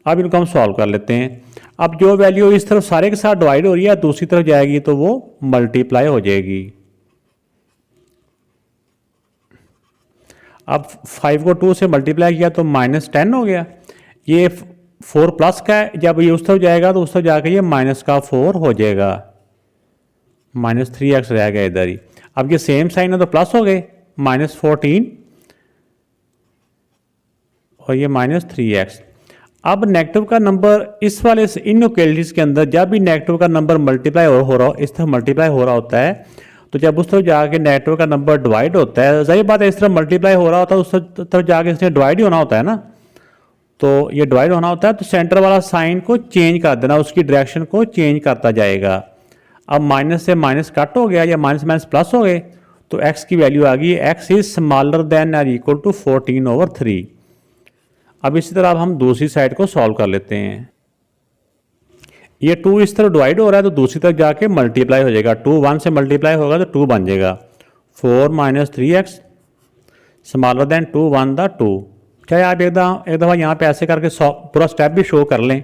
अब इनको हम सॉल्व कर लेते हैं। अब जो वैल्यू इस तरफ सारे के साथ डिवाइड हो रही है दूसरी तरफ जाएगी तो वो मल्टीप्लाई हो जाएगी। अब 5 को 2 से मल्टीप्लाई किया तो -10 हो गया। ये 4 प्लस का है, जब ये उस तरफ जाएगा तो उस तरफ जाकर ये -4 हो जाएगा, -3x रह गया इधर ही। अब ये सेम साइन है तो प्लस हो गए -14 और ये -3x। अब नेगेटिव का नंबर इस वाले इनइक्वालिटीज के अंदर जब भी नेगेटिव का नंबर मल्टीप्लाई हो रहा हो, इस तरफ मल्टीप्लाई हो रहा होता है, तो जब उस तरफ जाके नेगेटिव का नंबर डिवाइड होता है, जाहिर बात है इस तरफ मल्टीप्लाई हो रहा होता है उस तरफ जाके इसने डिवाइड ही होना होता है ना, तो ये डिवाइड होना होता है तो सेंटर वाला साइन को चेंज कर देना, उसकी डायरेक्शन को चेंज करता जाएगा। अब माइनस से माइनस कट हो गया या माइनस माइनस प्लस हो गए तो x की वैल्यू आ गई x इज स्मॉलर देन और इक्वल टू 14/3। अब इसी तरह अब हम दूसरी साइड को सॉल्व कर लेते हैं। ये 2 इस तरफ डिवाइड हो रहा है तो दूसरी तरफ जाके मल्टीप्लाई हो जाएगा, 2 1 से मल्टीप्लाई होगा तो 2 बन जाएगा। 4 - 3x स्मॉलर देन 2 1 द 2। चाहे आप एक दफ़ा यहाँ पे ऐसे करके पूरा स्टेप भी शो कर लें।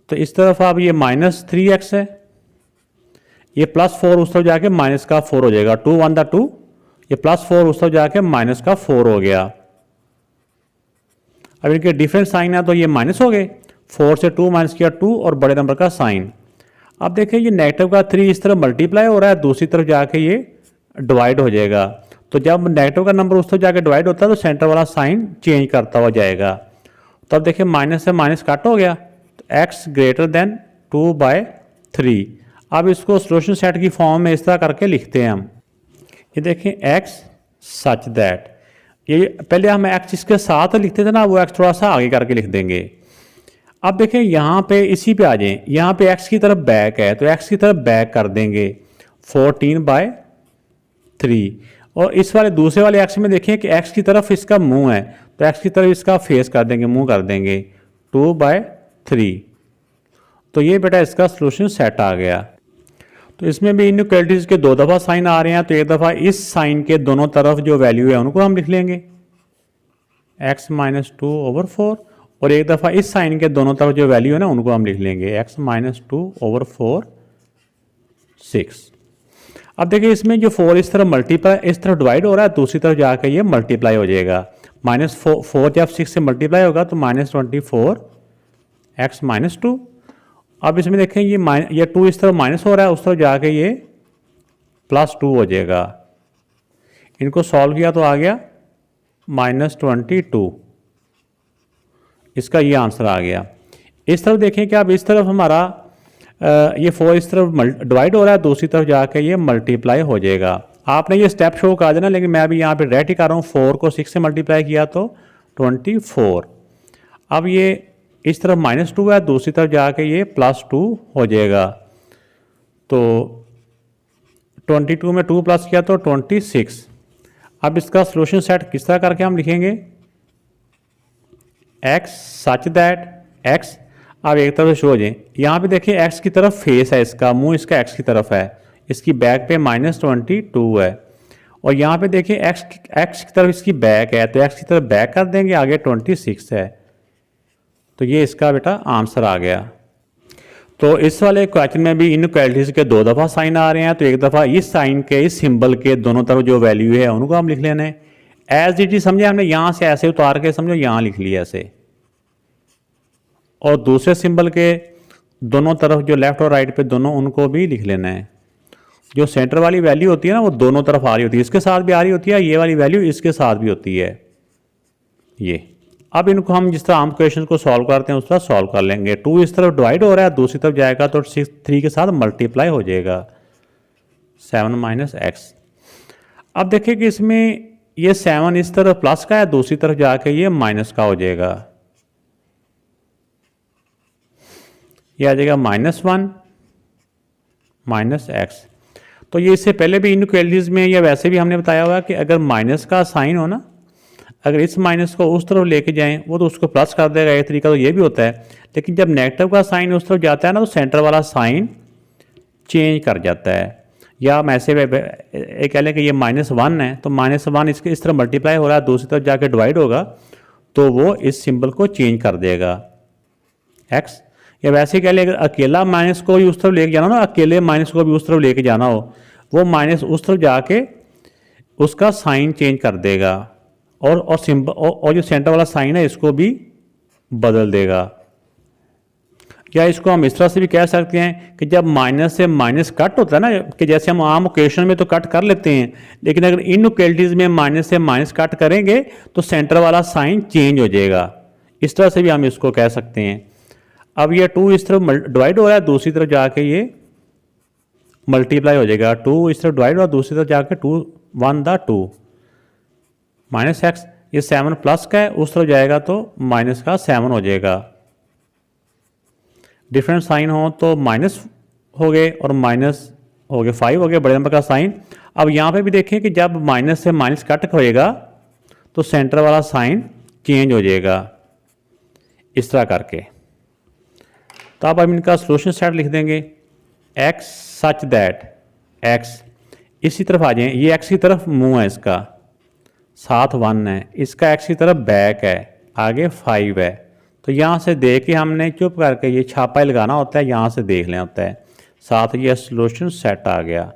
तो इस तरफ अब ये -3x है, ये +4 उस तरफ जाके -4 हो जाएगा, 2 1 द 2, ये +4 उस तरफ जाके -4 हो गया। अब इनके डिफरेंट साइन है तो ये माइनस हो गए, 4 से 2 माइनस किया 2 और बड़े नंबर का साइन। अब देखें ये नेगेटिव का 3 इस तरफ मल्टीप्लाई हो रहा है, दूसरी तरफ जाके ये डिवाइड हो जाएगा। तो जब नेगेटिव का नंबर उस तरफ जाके डिवाइड होता है तो सेंटर वाला साइन चेंज करता हुआ जाएगा। तो अब देखिए माइनस से माइनस कट हो गया तो x ग्रेटर देन 2/3। अब इसको सॉल्यूशन सेट की फॉर्म में इस तरह करके लिखते हैं हम। ये देखें x सच दैट, ये पहले हम x इसके साथ लिखते थे ना, वो x थोड़ा सा आगे करके लिख देंगे। अब देखें यहाँ पे इसी पे आ जाएं, यहाँ पे x की तरफ बैक है तो x की तरफ बैक कर देंगे 14/3 और इस वाले दूसरे वाले x में देखें कि x की तरफ इसका मुंह है तो x की तरफ इसका फेस कर देंगे, मुंह कर देंगे 2/3। तो ये बेटा इसका सॉल्यूशन सेट आ गया। तो इसमें भी इनइक्वालिटीज के 2 दफ़ा साइन आ रहे हैं तो एक दफ़ा इस साइन के दोनों तरफ जो वैल्यू है उनको हम लिख लेंगे x - 2/4 और एक दफ़ा इस साइन के दोनों तरफ जो वैल्यू है ना उनको हम लिख लेंगे x - 2/4 6। अब देखिए इसमें जो 4 इस तरफ मल्टीप्लाई इस तरफ डिवाइड हो रहा है, दूसरी तरफ जाकर ये मल्टीप्लाई हो जाएगा। -4 जब 6 से मल्टीप्लाई होगा तो -24 x - 2। अब इसमें देखें ये 2 इस तरफ माइनस हो रहा है, उस तरफ जाके ये +2 हो जाएगा। इनको सॉल्व किया तो आ गया -22। इसका ये आंसर आ गया। इस तरफ देखें कि अब इस तरफ हमारा ये 4 इस तरफ डिवाइड हो रहा है, दूसरी तरफ जाके ये मल्टीप्लाई हो जाएगा। आपने ये स्टेप शो कर देना, लेकिन मैं अभी यहाँ पे डायरेक्ट ही कर रहा हूँ। 4 को 6 से मल्टीप्लाई किया तो 24। अब ये इस तरफ -2 है, दूसरी तरफ जाके ये +2 हो जाएगा। तो 22 में 2 प्लस किया तो 26। अब इसका सॉल्यूशन सेट किस तरह करके हम लिखेंगे x सच दैट x। अब एक तरफ शो हो जाए, यहाँ पे देखिए x की तरफ फेस है, इसका मुंह इसका x की तरफ है, इसकी बैक पे -22 है और यहाँ पे देखिए x की तरफ इसकी बैक है तो x की तरफ बैक कर देंगे, आगे 26 है। तो ये इसका बेटा आंसर आ गया। तो इस वाले क्वेश्चन में भी इनइक्वालिटीज के 2 दफ़ा साइन आ रहे हैं तो एक दफ़ा इस साइन के इस सिंबल के दोनों तरफ जो वैल्यू है उनको हम लिख लेना है एज इट इज। समझे, हमने यहाँ से ऐसे उतार के समझो यहाँ लिख लिया ऐसे, और दूसरे सिंबल के दोनों तरफ जो लेफ्ट और राइट पे दोनों उनको भी लिख लेना है। जो सेंटर वाली वैल्यू होती है ना वो दोनों तरफ आ रही होती है, इसके साथ भी आ रही होती है, ये वाली वैल्यू इसके साथ भी होती है ये। अब इनको हम जिस तरह आम क्वेश्चन को सॉल्व करते हैं उस तरह सॉल्व कर लेंगे। 2 इस तरफ डिवाइड हो रहा है, दूसरी तरफ जाएगा तो 3 के साथ मल्टीप्लाई हो जाएगा 7 माइनस एक्स। अब देखिए कि इसमें ये 7 इस तरफ प्लस का है, दूसरी तरफ जाके ये माइनस का हो जाएगा, ये आ जाएगा -1 माइनस एक्स। तो ये इससे पहले भी इनइक्वालिटीज में या वैसे भी हमने बताया हुआ कि अगर माइनस का साइन हो ना, अगर इस माइनस को उस तरफ लेके जाएं वो तो उसको प्लस कर देगा, एक तरीका तो ये भी होता है। लेकिन जब नेगेटिव का साइन उस तरफ जाता है ना तो सेंटर वाला साइन चेंज कर जाता है। या हम ऐसे कह लें कि ये -1 है तो -1 इसके इस तरफ मल्टीप्लाई हो रहा है, दूसरी तरफ जाके डिवाइड होगा तो वो इस सिंबल को चेंज कर देगा एक्स। या वैसे कह लें अगर अकेला माइनस को भी उस तरफ लेके जाना ना, अकेले माइनस को भी उस तरफ लेके जाना हो, वो माइनस उस तरफ जाके उसका साइन चेंज कर देगा और सिंबल और जो सेंटर वाला साइन है इसको भी बदल देगा। या इसको हम इस तरह से भी कह सकते हैं कि जब माइनस से माइनस कट होता है ना, कि जैसे हम आम ओकेशन में तो कट कर लेते हैं, लेकिन अगर इनइक्वालिटीज में माइनस से माइनस कट करेंगे तो सेंटर वाला साइन चेंज हो जाएगा। इस तरह से भी हम इसको कह सकते हैं। अब ये 2 इस तरफ डिवाइड हो रहा है, दूसरी तरफ जाके ये मल्टीप्लाई हो जाएगा। 2 इस तरफ डिवाइड हो रहा है, दूसरी तरफ जाके 2 1 द 2 माइनस एक्स। ये 7 प्लस का है, उस तरफ जाएगा तो माइनस का 7 हो जाएगा। डिफरेंट साइन हो तो माइनस हो गए और माइनस हो गए 5 हो गए बड़े नंबर का साइन। अब यहाँ पे भी देखें कि जब माइनस से माइनस कट होएगा तो सेंटर वाला साइन चेंज हो जाएगा इस तरह करके। तो अब हम इनका सोल्यूशन सेट लिख देंगे। एक्स सच दैट एक्स, इसी तरफ आ जाए, ये एक्स की तरफ मुंह है इसका, साथ 1 है, इसका एक्स की तरफ बैक है, आगे 5 है। तो यहाँ से देख के हमने चुप करके ये छापा लगाना होता है, यहाँ से देख लेना होता है, साथ ये सोल्यूशन सेट आ गया।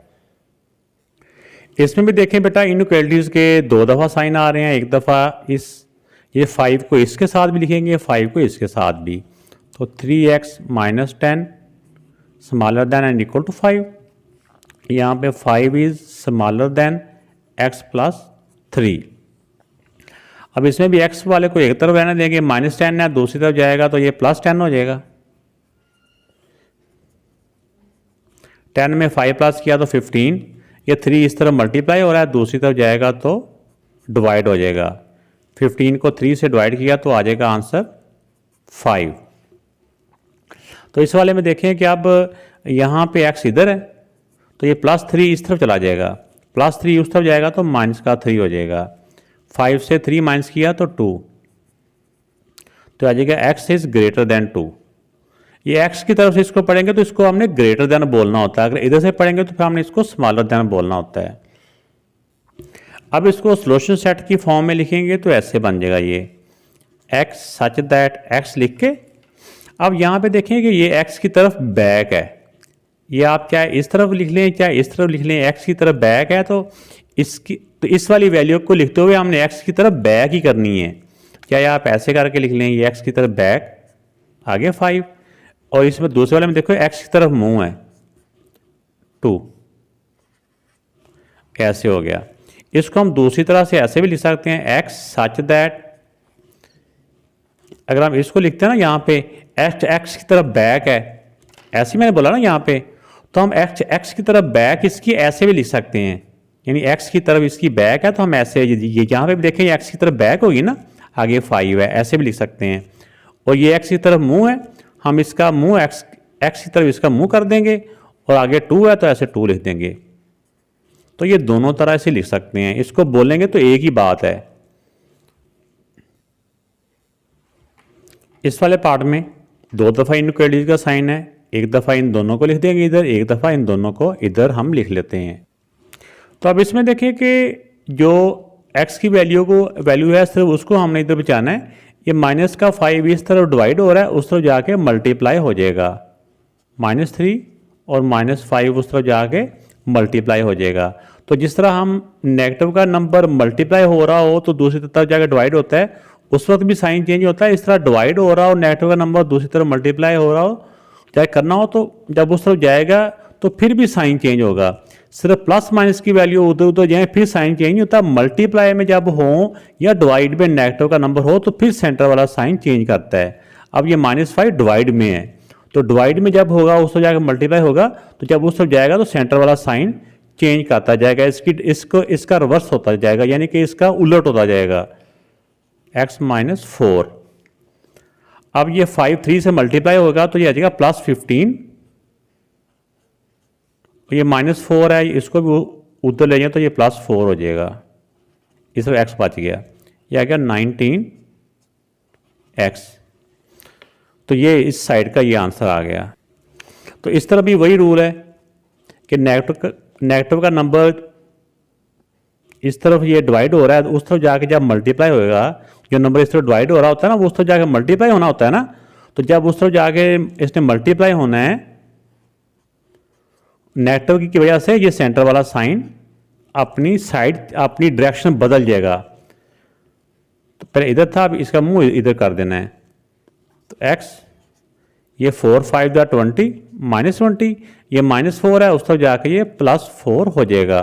इसमें भी देखें बेटा इनइक्वालिटीज के 2 दफ़ा साइन आ रहे हैं, एक दफ़ा ये 5 को इसके साथ भी लिखेंगे, 5 को इसके साथ भी। तो 3x minus 10 smaller than and equal to 5। यहाँ पे 5 is smaller than x plus 3। अब इसमें भी x वाले को एक तरफ रहने देंगे, -10 है, दूसरी तरफ जाएगा तो ये +10 हो जाएगा। 10 में 5 प्लस किया तो 15, ये 3 इस तरफ मल्टीप्लाई हो रहा है, दूसरी तरफ जाएगा तो डिवाइड हो जाएगा। 15 को 3 से डिवाइड किया तो आ जाएगा आंसर 5। तो इस वाले में देखें कि अब यहाँ पे x इधर है तो ये +3 इस तरफ चला जाएगा, +3 उस तरफ जाएगा तो माइनस का 3 हो जाएगा। 5 से 3 माइनस किया तो 2, तो आ जाएगा x इज ग्रेटर देन 2। ये x की तरफ से इसको पढ़ेंगे तो इसको हमने ग्रेटर देन बोलना होता है, अगर इधर से पढ़ेंगे तो फिर हमने इसको स्मॉलर देन बोलना होता है। अब इसको सोल्यूशन सेट की फॉर्म में लिखेंगे तो ऐसे बन जाएगा ये x सच दैट x लिख के। अब यहाँ पे देखें कि ये x की तरफ बैक है, ये आप चाहे इस तरफ लिख लें चाहे इस तरफ लिख लें, x की तरफ बैक है तो इस वाली वैल्यू को लिखते हुए हमने x की तरफ बैक ही करनी है। चाहे आप ऐसे करके लिख लें, ये x की तरफ बैक आगे 5, और इसमें दूसरे वाले में देखो x की तरफ मुंह है 2, ऐसे हो गया। इसको हम दूसरी तरह से ऐसे भी लिख सकते हैं x सच दैट, अगर हम इसको लिखते हैं ना यहाँ पे x की तरफ बैक है, ऐसे मैंने बोला ना यहाँ पे, तो हम x की तरफ बैक इसकी ऐसे भी लिख सकते हैं, यानी x की तरफ इसकी बैक है तो हम ऐसे ये यहाँ पे भी देखें x की तरफ बैक होगी ना, आगे 5 है, ऐसे भी लिख सकते हैं। और ये x की तरफ मुंह है, हम इसका मुंह x की तरफ इसका मुंह कर देंगे और आगे 2 है तो ऐसे 2 लिख देंगे। तो ये दोनों तरह से लिख सकते हैं, इसको बोलेंगे तो एक ही बात है। इस वाले पार्ट में 2 दफ़ा इनइक्वालिटीज का साइन है, एक दफ़ा इन दोनों को लिख देंगे इधर, एक दफ़ा इन दोनों को इधर हम लिख लेते हैं। तो अब इसमें देखिए कि जो x की वैल्यू है सिर्फ उसको हमने इधर बचाना है। ये माइनस का 5 इस तरफ डिवाइड हो रहा है, उस तरफ जाके मल्टीप्लाई हो जाएगा, -3 और -5 उस तरफ जाके मल्टीप्लाई हो जाएगा। तो जिस तरह हम नेगेटिव का नंबर मल्टीप्लाई हो रहा हो तो दूसरी तरफ जाके डिवाइड होता है, उस वक्त भी साइन चेंज होता है। इस तरह डिवाइड हो रहा हो नेगेटिव का नंबर दूसरी तरफ मल्टीप्लाई हो रहा हो, चाहे करना हो तो जब उस तरफ जाएगा तो फिर भी साइन चेंज होगा। सिर्फ प्लस माइनस की वैल्यू उधर उधर जाए फिर साइन चेंज होता है। मल्टीप्लाई में जब हो या डिवाइड में नेगेटिव का नंबर हो तो फिर सेंटर वाला साइन चेंज करता है। अब ये -5 डिवाइड में है, तो डिवाइड में जब होगा उस तरफ जाकर मल्टीप्लाई होगा, तो जब उस तरफ जाएगा तो सेंटर वाला साइन चेंज करता जाएगा, इसका रिवर्स होता जाएगा, यानी कि इसका उलट होता जाएगा, x -4। अब ये 5 3 से मल्टीप्लाई होगा तो ये आ जाएगा +15, ये -4 है, इसको भी उधर ले जाए तो ये +4 हो जाएगा, इस तरफ x बच गया, ये आ गया 19x। तो ये इस साइड का ये आंसर आ गया। तो इस तरह भी वही रूल है कि नेगेटिव का नंबर इस तरफ ये डिवाइड हो रहा है, तो उस तरफ जाके जब मल्टीप्लाई होएगा, जो नंबर इस तरफ डिवाइड हो रहा होता है ना, वो उस तरफ जाके मल्टीप्लाई होना होता है ना, तो जब उस तरफ जाके इसने मल्टीप्लाई होना है नेगेटिव की वजह से, ये सेंटर वाला साइन अपनी साइड अपनी डायरेक्शन बदल जाएगा। तो पहले इधर था, अब इसका मुंह इधर कर देना है। तो x ये 4 5 20 -20, ये -4 है, उस तरफ जाके ये +4 हो जाएगा।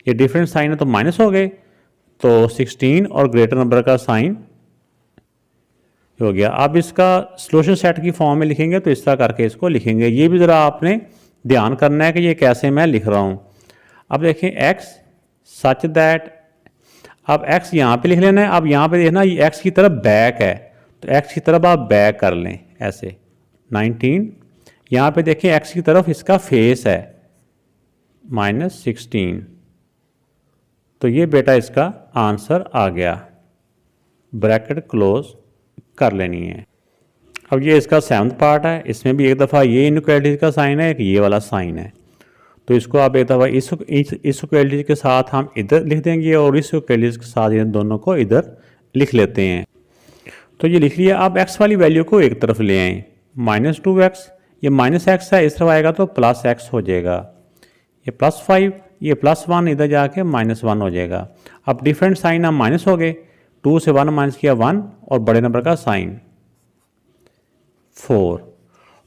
ये डिफरेंट साइन है तो माइनस हो गए, तो 16 और ग्रेटर नंबर का साइन हो गया। अब इसका सॉल्यूशन सेट की फॉर्म में लिखेंगे तो इस तरह करके इसको लिखेंगे। ये भी ज़रा आपने ध्यान करना है कि ये कैसे मैं लिख रहा हूँ। अब देखें x सच दैट, अब x यहाँ पे लिख लेना है। अब यहाँ पे देखना ये x की तरफ बैक है, तो x की तरफ आप बैक कर लें ऐसे 19। यहाँ पे देखें x की तरफ इसका फेस है -16, तो ये बेटा इसका आंसर आ गया। ब्रैकेट क्लोज कर लेनी है। अब ये इसका 7th पार्ट है, इसमें भी एक दफ़ा ये इनइक्वालिटी का साइन है, एक ये वाला साइन है, तो इसको आप एक दफ़ा इस इक्वालिटी के साथ हम इधर लिख देंगे और इस इक्वालिटी के साथ इन दोनों को इधर लिख लेते हैं। तो ये लिख लिया। अब x वाली वैल्यू को एक तरफ ले आएँ, -2x, ये -x है, इस तरफ आएगा तो +x हो जाएगा, ये +5, ये +1 इधर जाके -1 हो जाएगा। अब डिफरेंट साइन हम माइनस हो गए, 2 से 1 माइनस किया 1 और बड़े नंबर का साइन 4।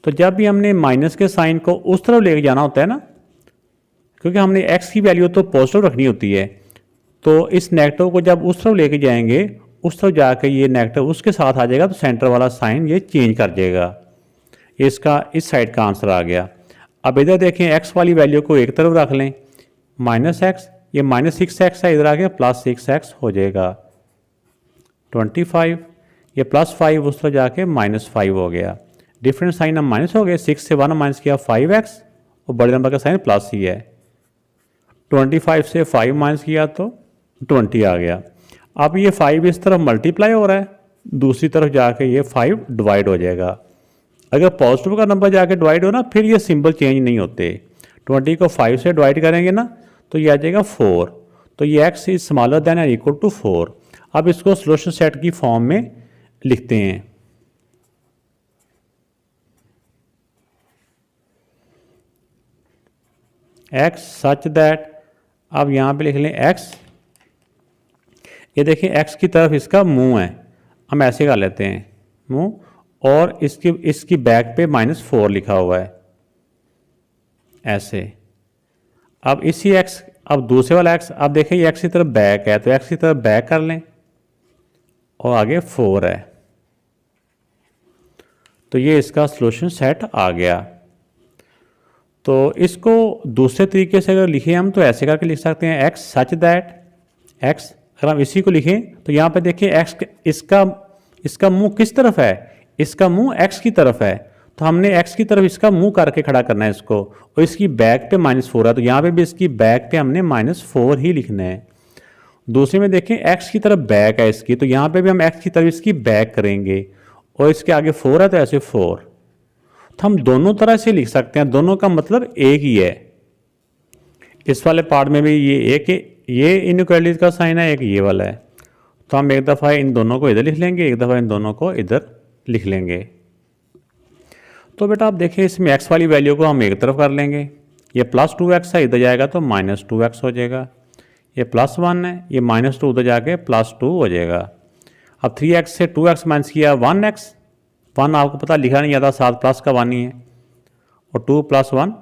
तो जब भी हमने माइनस के साइन को उस तरफ लेके जाना होता है ना, क्योंकि हमने x की वैल्यू तो पॉजिटिव रखनी होती है, तो इस नेगेटिव को जब उस तरफ लेके जाएंगे, उस तरफ जाके ये नेगेटिव उसके साथ आ जाएगा, तो सेंटर वाला साइन ये चेंज कर जाएगा। इसका इस साइड का आंसर आ गया। अब इधर देखें x वाली वैल्यू को एक तरफ रख लें, -x, ये -6x है, इधर आ गया +6x हो जाएगा 25, ये +5 उस तरफ जाके -5 हो गया। डिफरेंट साइन हम माइनस हो गए, 6 से 1 माइनस किया 5x और बड़े नंबर का साइन प्लस ही है। 25 से 5 माइनस किया तो 20 आ गया। अब ये 5 इस तरफ मल्टीप्लाई हो रहा है, दूसरी तरफ जाके ये 5 डिवाइड हो जाएगा। अगर पॉजिटिव का नंबर जाके डिवाइड हो ना, फिर ये सिंबल चेंज नहीं होते। 20 को 5 से डिवाइड करेंगे ना, तो ये आ जाएगा 4, तो ये x इज स्मॉलर देन और इक्वल टू 4। अब इसको सॉल्यूशन सेट की फॉर्म में लिखते हैं। x सच दैट, अब यहाँ पे लिख लें x, ये देखिए x की तरफ इसका मुंह है, हम ऐसे कर लेते हैं मुंह, और इसकी बैक पे -4 लिखा हुआ है ऐसे। अब इसी x, अब दूसरे वाला x, अब देखिए ये x की तरफ बैक है, तो x की तरफ बैक कर लें और आगे 4 है, तो ये इसका सॉल्यूशन सेट आ गया। तो इसको दूसरे तरीके से अगर लिखें हम, तो ऐसे करके लिख सकते हैं x सच दैट x। अगर हम इसी को लिखें तो यहाँ पे देखिए x इसका मुंह किस तरफ है, इसका मुंह x की तरफ है, तो हमने x की तरफ इसका मुंह करके खड़ा करना है इसको, और इसकी बैक पे -4 है, तो यहाँ पे भी इसकी बैक पे हमने -4 ही लिखना है। दूसरे में देखें x की तरफ बैक है इसकी, तो यहाँ पे भी हम x की तरफ इसकी बैक करेंगे, और इसके आगे 4 है तो ऐसे 4। तो हम दोनों तरह से लिख सकते हैं, दोनों का मतलब एक ही है। इस वाले पार्ट में भी ये इनइक्वालिटी का साइन है, एक ये वाला है, तो हम एक दफ़ा इन दोनों को इधर लिख लेंगे, एक दफ़ा इन दोनों को इधर लिख लेंगे। तो बेटा आप देखिए इसमें x वाली वैल्यू को हम एक तरफ कर लेंगे, ये +2x है, इधर जाएगा तो -2x हो जाएगा। ये +1 है, ये -2 उधर जाके +2 हो जाएगा। अब 3x से 2x माइनस किया 1x, 1 आपको पता लिखा नहीं आता, 7 प्लस का 1 ही है, और 2 + 1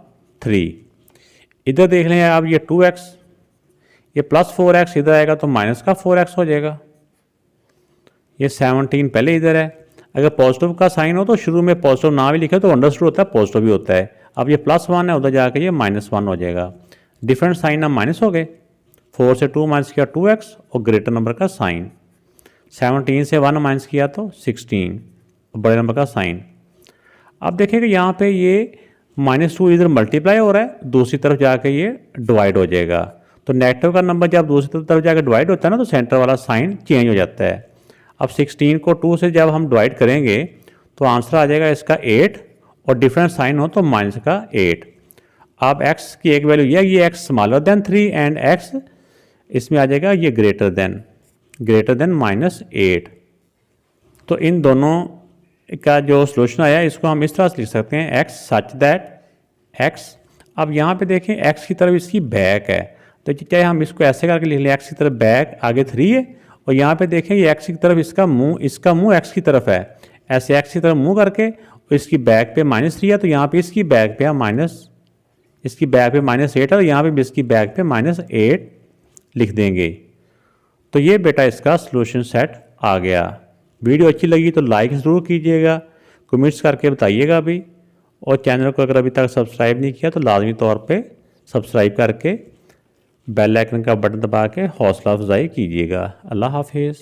3। इधर देख लें आप, ये 2x, ये प्लस 4x इधर आएगा तो माइनस का 4x हो जाएगा। ये 17 पहले इधर है। अगर पॉजिटिव का साइन हो तो शुरू में पॉजिटिव ना भी लिखे तो अंडरस्टूड होता है पॉजिटिव भी होता है। अब ये +1 है, उधर जाके ये -1 हो जाएगा। डिफरेंट साइन अब माइनस हो गए। 4 से 2 माइनस किया 2x और ग्रेटर नंबर का साइन। 17 से 1 माइनस किया तो 16, बड़े नंबर का साइन। अब देखिए कि यहाँ पे ये -2 इधर मल्टीप्लाई हो रहा है, दूसरी तरफ जाके ये डिवाइड हो जाएगा। तो नेगेटिव का नंबर जब दूसरी तरफ जाकर डिवाइड होता है ना तो सेंटर वाला साइन चेंज हो जाता है। अब 16 को 2 से जब हम डिवाइड करेंगे तो आंसर आ जाएगा इसका 8 और डिफरेंट साइन हो तो माइनस का 8। अब x की एक वैल्यू ये x smaller than 3 and x इसमें आ जाएगा ये ग्रेटर देन -8। तो इन दोनों का जो सोल्यूशन आया इसको हम इस तरह से लिख सकते हैं x सच दैट x। अब यहाँ पे देखें x की तरफ इसकी बैक है तो चाहे हम इसको ऐसे करके लिख लें, x की तरफ बैक आगे 3 है और यहाँ पे देखें ये x की तरफ इसका मुंह x की तरफ है। ऐसे x की तरफ मुंह करके और इसकी बैक पे -3 है तो यहाँ पे इसकी बैक पे -8 और यहाँ पे भी इसकी बैक पे -8 लिख देंगे। तो ये बेटा इसका सॉल्यूशन सेट आ गया। वीडियो अच्छी लगी तो लाइक ज़रूर कीजिएगा, कमेंट्स करके बताइएगा भी, और चैनल को अगर अभी तक सब्सक्राइब नहीं किया तो लाजमी तौर पे सब्सक्राइब करके बेल आइकन का बटन दबा के हौसला अफजाई कीजिएगा। अल्लाह हाफिज़।